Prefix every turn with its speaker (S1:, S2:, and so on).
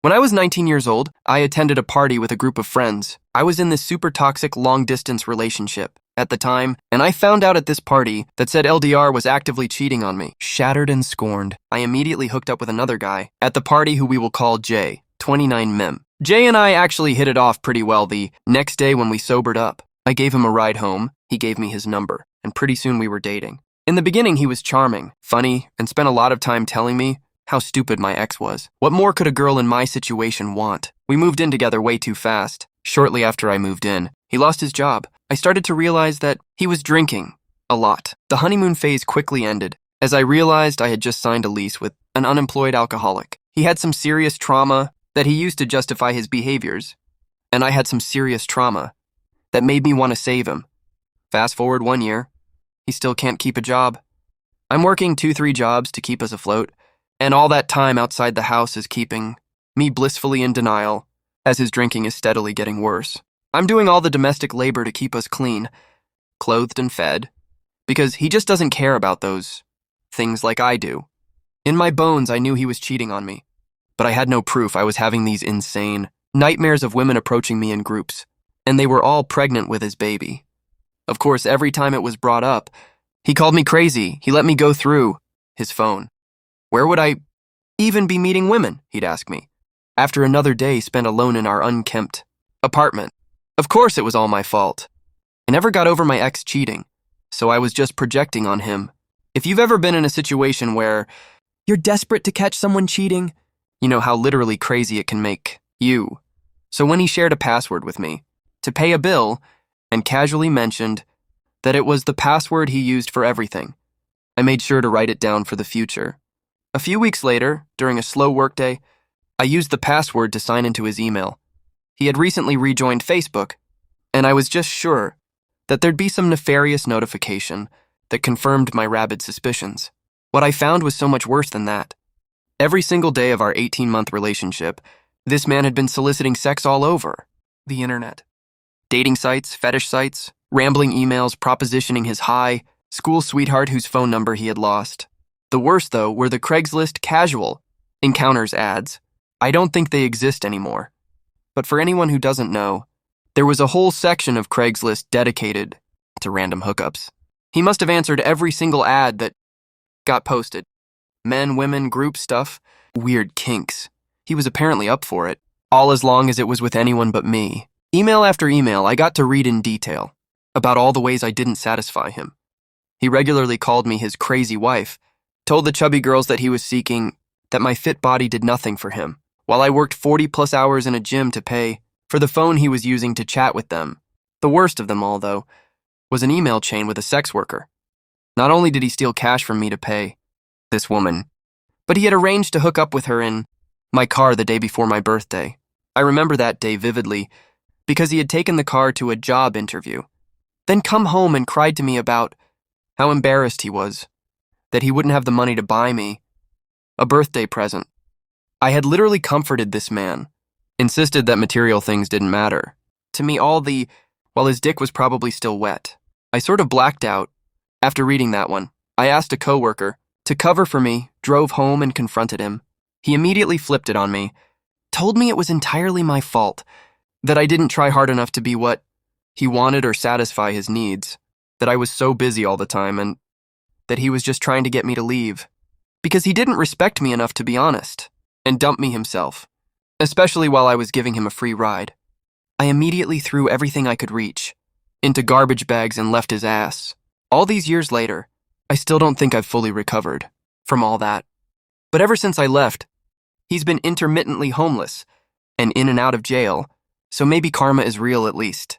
S1: When I was 19 years old, I attended a party with a group of friends. I was in this super toxic long-distance relationship at the time, and I found out at this party that said LDR was actively cheating on me. Shattered and scorned, I immediately hooked up with another guy at the party who we will call Jay, 29 Mem. Jay and I actually hit it off pretty well the next day when we sobered up. I gave him a ride home, he gave me his number, and pretty soon we were dating. In the beginning, he was charming, funny, and spent a lot of time telling me how stupid my ex was. What more could a girl in my situation want? We moved in together way too fast. Shortly after I moved in, he lost his job. I started to realize that he was drinking a lot. The honeymoon phase quickly ended, as I realized I had just signed a lease with an unemployed alcoholic. He had some serious trauma that he used to justify his behaviors, and I had some serious trauma that made me want to save him. Fast forward 1 year, he still can't keep a job. I'm working 2-3 jobs to keep us afloat, and all that time outside the house is keeping me blissfully in denial as his drinking is steadily getting worse. I'm doing all the domestic labor to keep us clean, clothed and fed, because he just doesn't care about those things like I do. In my bones, I knew he was cheating on me, but I had no proof. I was having these insane nightmares of women approaching me in groups, and they were all pregnant with his baby. Of course, every time it was brought up, he called me crazy. He let me go through his phone. Where would I even be meeting women, he'd ask me, after another day spent alone in our unkempt apartment. Of course it was all my fault. I never got over my ex cheating, so I was just projecting on him. If you've ever been in a situation where you're desperate to catch someone cheating, you know how literally crazy it can make you. So when he shared a password with me to pay a bill and casually mentioned that it was the password he used for everything, I made sure to write it down for the future. A few weeks later, during a slow workday, I used the password to sign into his email. He had recently rejoined Facebook, and I was just sure that there'd be some nefarious notification that confirmed my rabid suspicions. What I found was so much worse than that. Every single day of our 18-month relationship, this man had been soliciting sex all over the internet. Dating sites, fetish sites, rambling emails propositioning his high school sweetheart whose phone number he had lost. The worst, though, were the Craigslist casual encounters ads. I don't think they exist anymore. But for anyone who doesn't know, there was a whole section of Craigslist dedicated to random hookups. He must have answered every single ad that got posted. Men, women, group stuff, weird kinks. He was apparently up for it, all as long as it was with anyone but me. Email after email, I got to read in detail about all the ways I didn't satisfy him. He regularly called me his crazy wife, told the chubby girls that he was seeking that my fit body did nothing for him, while I worked 40+ hours in a gym to pay for the phone he was using to chat with them. The worst of them all, though, was an email chain with a sex worker. Not only did he steal cash from me to pay this woman, but he had arranged to hook up with her in my car the day before my birthday. I remember that day vividly because he had taken the car to a job interview, then come home and cried to me about how embarrassed he was that he wouldn't have the money to buy me a birthday present. I had literally comforted this man, insisted that material things didn't matter. To me, while his dick was probably still wet. I sort of blacked out after reading that one. I asked a coworker to cover for me, drove home and confronted him. He immediately flipped it on me, told me it was entirely my fault, that I didn't try hard enough to be what he wanted or satisfy his needs, that I was so busy all the time, and that he was just trying to get me to leave, because he didn't respect me enough to be honest, and dump me himself, especially while I was giving him a free ride. I immediately threw everything I could reach into garbage bags and left his ass. All these years later, I still don't think I've fully recovered from all that. But ever since I left, he's been intermittently homeless and in and out of jail, so maybe karma is real at least.